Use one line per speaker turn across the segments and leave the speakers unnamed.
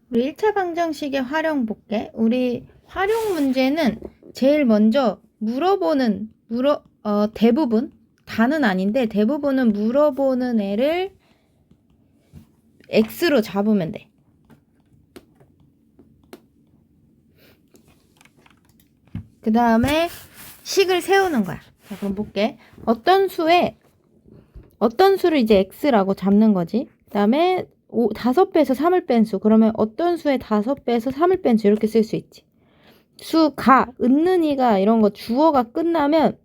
우리 1차 방정식의 활용 볼게. 우리 활용 문제는 제일 먼저 대부분, 다는 아닌데 대부분은 물어보는 애를 x로 잡으면 돼. 그 다음에 식을 세우는 거야. 자, 그럼 볼게. 어떤 수를 이제 x라고 잡는 거지. 그 다음에 5배에서 3을 뺀 수. 그러면 어떤 수의 5배에서 3을 뺀 수 이렇게 쓸 수 있지. 수가, 은는이가 이런 거 주어가 끝나면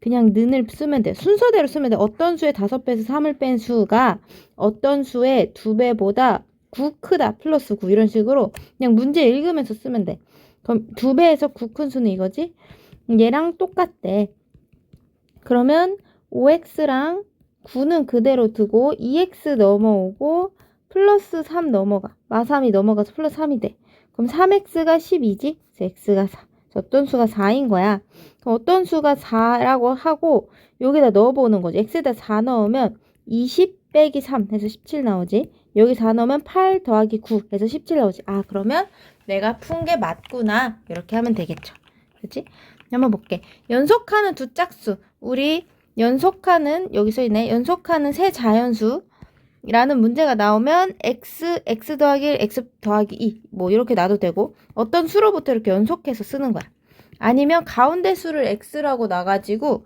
그냥 는을 쓰면 돼. 순서대로 쓰면 돼. 어떤 수의 5배에서 3을 뺀 수가 어떤 수의 2배보다 9 크다. 플러스 9 이런 식으로 그냥 문제 읽으면서 쓰면 돼. 그럼 2배에서 9 큰 수는 이거지? 얘랑 똑같대. 그러면 5x랑 9는 그대로 두고 2x 넘어오고 플러스 3 넘어가. 마3이 넘어가서 플러스 3이 돼. 그럼 3x가 12지? 그래서 x가 4. 어떤 수가 4인 거야. 그럼 어떤 수가 4라고 하고 여기다 넣어보는 거지. x에다 4 넣으면 20 빼기 3 해서 17 나오지. 여기 4 넣으면 8 더하기 9 해서 17 나오지. 아, 그러면 내가 푼 게 맞구나. 이렇게 하면 되겠죠. 그치? 한번 볼게. 연속하는 두 짝수. 우리 여기 써있네. 연속하는 세 자연수 라는 문제가 나오면 x 더하기 1, x 더하기 2 뭐 이렇게 놔도 되고 어떤 수로부터 이렇게 연속해서 쓰는 거야. 아니면 가운데 수를 x라고 놔가지고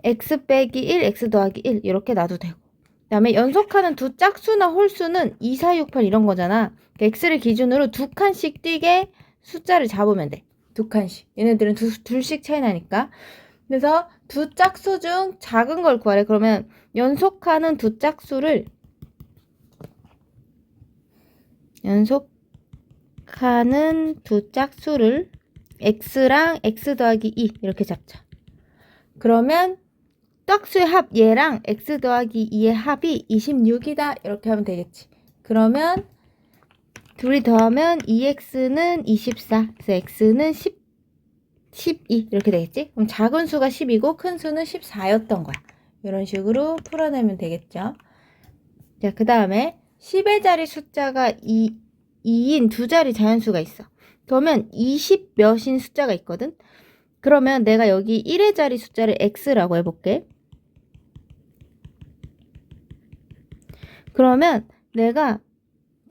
x 빼기 1, x 더하기 1 이렇게 놔도 되고 그 다음에 연속하는 두 짝수나 홀수는 2, 4, 6, 8 이런 거잖아. x를 기준으로 두 칸씩 띄게 숫자를 잡으면 돼. 두 칸씩. 얘네들은 둘씩 차이 나니까. 그래서 두 짝수 중 작은 걸 구하래. 그러면 연속하는 두 짝수를 x랑 x 더하기 2 이렇게 잡자. 그러면 짝수의 합 얘랑 x 더하기 2의 합이 26이다 이렇게 하면 되겠지. 그러면 둘이 더하면 2x는 24, 그래서 x는 12 이렇게 되겠지. 그럼 작은 수가 10이고 큰 수는 14였던 거야. 이런 식으로 풀어내면 되겠죠. 자, 그 다음에 10의 자리 숫자가 2인 두 자리 자연수가 있어. 그러면 20 몇인 숫자가 있거든. 그러면 내가 여기 1의 자리 숫자를 x라고 해볼게. 그러면 내가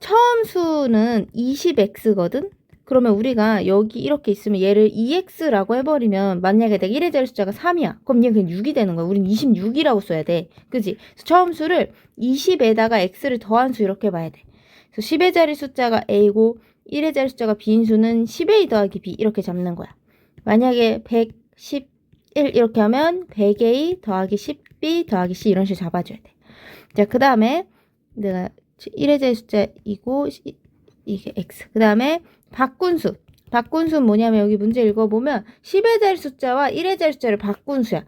처음 수는 20x거든. 그러면 우리가 여기 이렇게 있으면 얘를 2x라고 해버리면 만약에 내가 1의 자리 숫자가 3이야. 그럼 얘는 그냥 6이 되는 거야. 우린 26이라고 써야 돼. 그지? 처음 수를 20에다가 x를 더한 수 이렇게 봐야 돼. 그래서 10의 자리 숫자가 a고 1의 자리 숫자가 b인 수는 10a 더하기 b 이렇게 잡는 거야. 만약에 111 이렇게 하면 100a 더하기 10b 더하기 c 이런 식으로 잡아줘야 돼. 자, 그 다음에 내가 1의 자리 숫자이고 이게 x. 그 다음에 바꾼수. 바꾼수는 뭐냐면 여기 문제 읽어보면 10의 자리 숫자와 1의 자리 숫자를 바꾼 수야.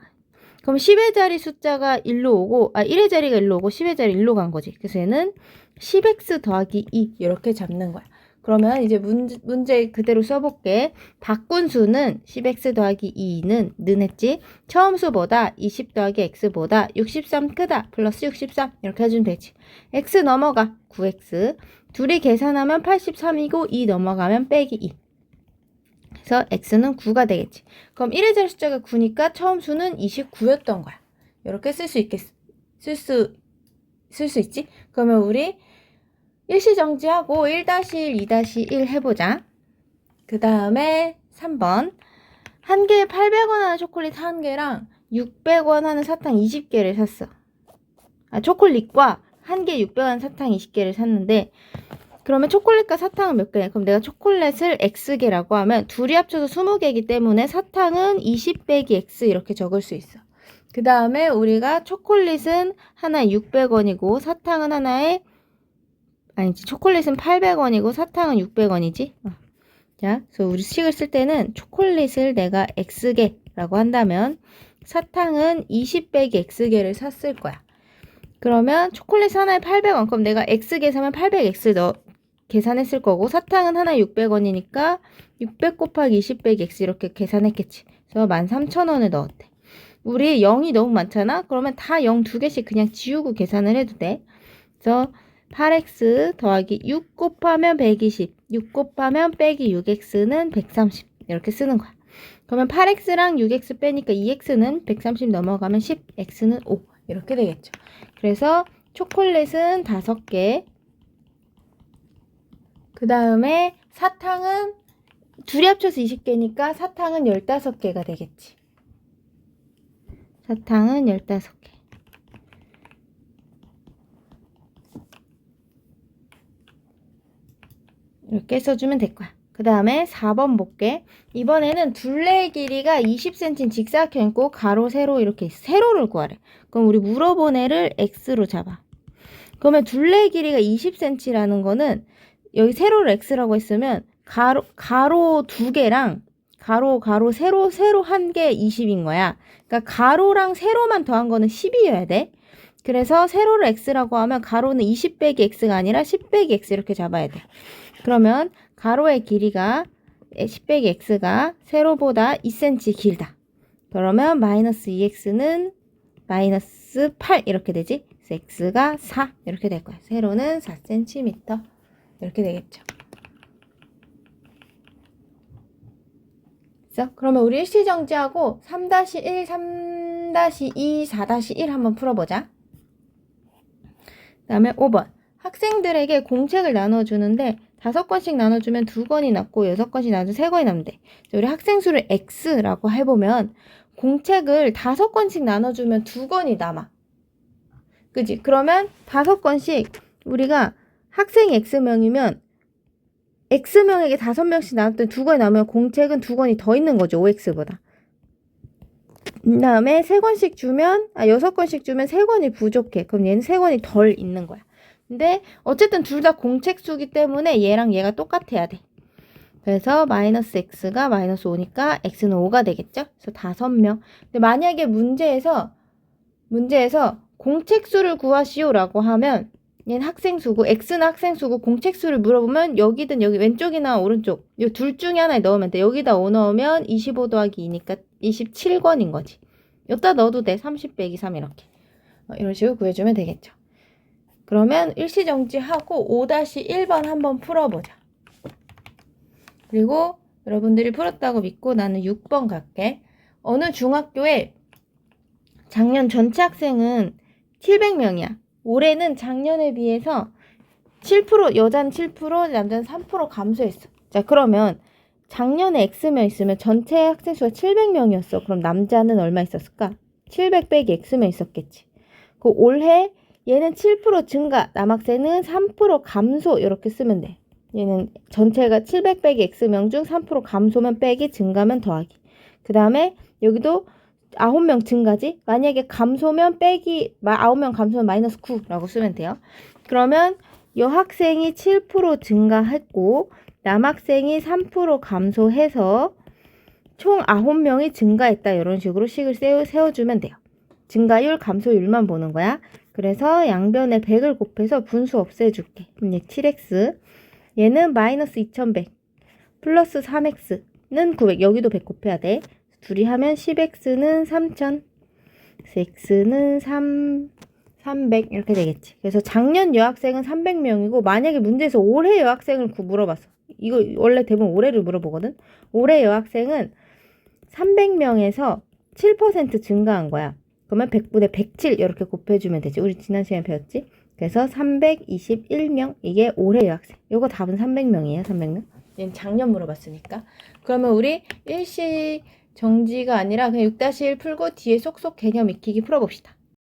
그럼 10의 자리 숫자가 1로 오고 1의 자리가 1로 오고 10의 자리 1로 간 거지. 그래서 얘는 10x 더하기 2 이렇게 잡는 거야. 그러면 이제 문제 그대로 써볼게. 바꾼수는 10x 더하기 2는 는했지. 처음 수보다 20 더하기 x보다 63 크다. 플러스 63 이렇게 해주면 되지. x 넘어가 9x. 둘이 계산하면 83이고 2 넘어가면 빼기 2. 그래서 x는 9가 되겠지. 그럼 1의 자리 숫자가 9니까 처음 수는 29였던 거야. 이렇게 쓸 수 있지? 그러면 우리 일시정지하고 1-1, 2-1 해보자. 그 다음에 3번. 한 개에 800원 하는 초콜릿 1개랑 600원 하는 사탕 20개를 샀어. 초콜릿과 한 개에 600원 사탕 20개를 샀는데 그러면 초콜릿과 사탕은 몇 개냐? 그럼 내가 초콜릿을 x개라고 하면 둘이 합쳐서 20개이기 때문에 사탕은 20 빼기 x 이렇게 적을 수 있어. 그 다음에 우리가 초콜릿은 하나에 600원이고 사탕은 하나에 초콜릿은 800원이고 사탕은 600원이지. 자, 그래서 우리 식을 쓸 때는 초콜릿을 내가 x개라고 한다면 사탕은 20 빼기 x개를 샀을 거야. 그러면 초콜릿 하나에 800원. 그럼 내가 x개 사면 800x 계산했을 거고 사탕은 하나에 600원이니까 600 곱하기 20 빼기 x 이렇게 계산했겠지. 그래서 13,000원을 넣었대. 우리 0이 너무 많잖아? 그러면 다 0 2개씩 그냥 지우고 계산을 해도 돼. 그래서 8x 더하기 6 곱하면 120, 6 곱하면 빼기 6x는 130 이렇게 쓰는 거야. 그러면 8x랑 6x 빼니까 2x는 130 넘어가면 10, x는 5 이렇게 되겠죠. 그래서 초콜릿은 5개, 그 다음에 사탕은 둘이 합쳐서 20개니까 사탕은 15개가 되겠지. 사탕은 15개. 이렇게 써주면 될 거야. 그 다음에 4번 볼게. 이번에는 둘레의 길이가 20cm 직사각형 있고 가로, 세로 이렇게 있어. 세로를 구하래. 그럼 우리 물어본 애를 x로 잡아. 그러면 둘레의 길이가 20cm라는 거는 여기 세로를 x라고 했으면 가로 2개랑 가로, 세로 1개 20인 거야. 그러니까 가로랑 세로만 더한 거는 10이어야 돼. 그래서 세로를 x라고 하면 가로는 20 빼기 x가 아니라 10 빼기 x 이렇게 잡아야 돼. 그러면 가로의 길이가 10 빼기 x가 세로보다 2cm 길다. 그러면 마이너스 2x는 마이너스 8 이렇게 되지. 그래서 x가 4 이렇게 될 거야. 세로는 4cm 이렇게 되겠죠. 그래서 그러면 우리 일시정지하고 3-1, 3-2, 4-1 한번 풀어보자. 그 다음에 5번. 학생들에게 공책을 나눠주는데 5권씩 나눠주면 2권이 남고 6권씩 나눠주면 3권이 남는데 우리 학생 수를 x라고 해보면 공책을 5권씩 나눠주면 2권이 남아. 그지? 그러면 5권씩 우리가 학생이 x명이면 x명에게 5명씩 나눴더니 2권이 남으면 공책은 2권이 더 있는 거죠. 5x보다. 그 다음에 3권씩 주면 6권씩 주면 3권이 부족해. 그럼 얘는 3권이 덜 있는 거야. 근데 어쨌든 둘 다 공책 수기 때문에 얘랑 얘가 똑같아야 돼. 그래서 마이너스 x가 마이너스 5니까 x는 5가 되겠죠? 그래서 5명. 근데 만약에 문제에서 공책 수를 구하시오라고 하면 얘는 학생 수고 x는 학생 수고 공책 수를 물어보면 여기든 여기 왼쪽이나 오른쪽 이 둘 중에 하나에 넣으면 돼. 여기다 5 넣으면 25 더하기 2니까 27권인 거지. 여기다 넣어도 돼. 30 빼기 3 이렇게. 이런 식으로 구해주면 되겠죠. 그러면 일시정지하고 5-1번 한번 풀어보자. 그리고 여러분들이 풀었다고 믿고 나는 6번 갈게. 어느 중학교에 작년 전체 학생은 700명이야. 올해는 작년에 비해서 7%, 여자는 7%, 남자는 3% 감소했어. 자, 그러면 작년에 X명 있으면 전체 학생 수가 700명이었어. 그럼 남자는 얼마 있었을까? 700 빼기 X명 있었겠지. 그 올해 얘는 7% 증가, 남학생은 3% 감소 이렇게 쓰면 돼. 얘는 전체가 700 빼기 X명 중 3% 감소면 빼기, 증가면 더하기. 그 다음에 여기도 9명 증가지? 만약에 감소면 빼기, 9명 감소면 마이너스 9라고 쓰면 돼요. 그러면 여학생이 7% 증가했고 남학생이 3% 감소해서 총 9명이 증가했다. 이런 식으로 식을 세워주면 돼요. 증가율, 감소율만 보는 거야. 그래서 양변에 100을 곱해서 분수 없애줄게. 그럼 얘 7x, 얘는 마이너스 2100 플러스 3x는 900. 여기도 100 곱해야 돼. 둘이 하면 10x는 3000, x는 300 이렇게 되겠지. 그래서 작년 여학생은 300명이고 만약에 문제에서 올해 여학생을 물어봤어. 이거 원래 대부분 올해를 물어보거든. 올해 여학생은 300명에서 7% 증가한 거야. 그러면 100분의 107 이렇게 곱해주면 되지. 우리 지난 시간에 배웠지? 그래서 321명. 이게 올해 여학생. 이거 답은 300명이에요. 300명. 얘는 작년 물어봤으니까. 그러면 우리 일시 정지가 아니라 그냥 6-1 풀고 뒤에 쏙쏙 개념 익히기 풀어봅시다.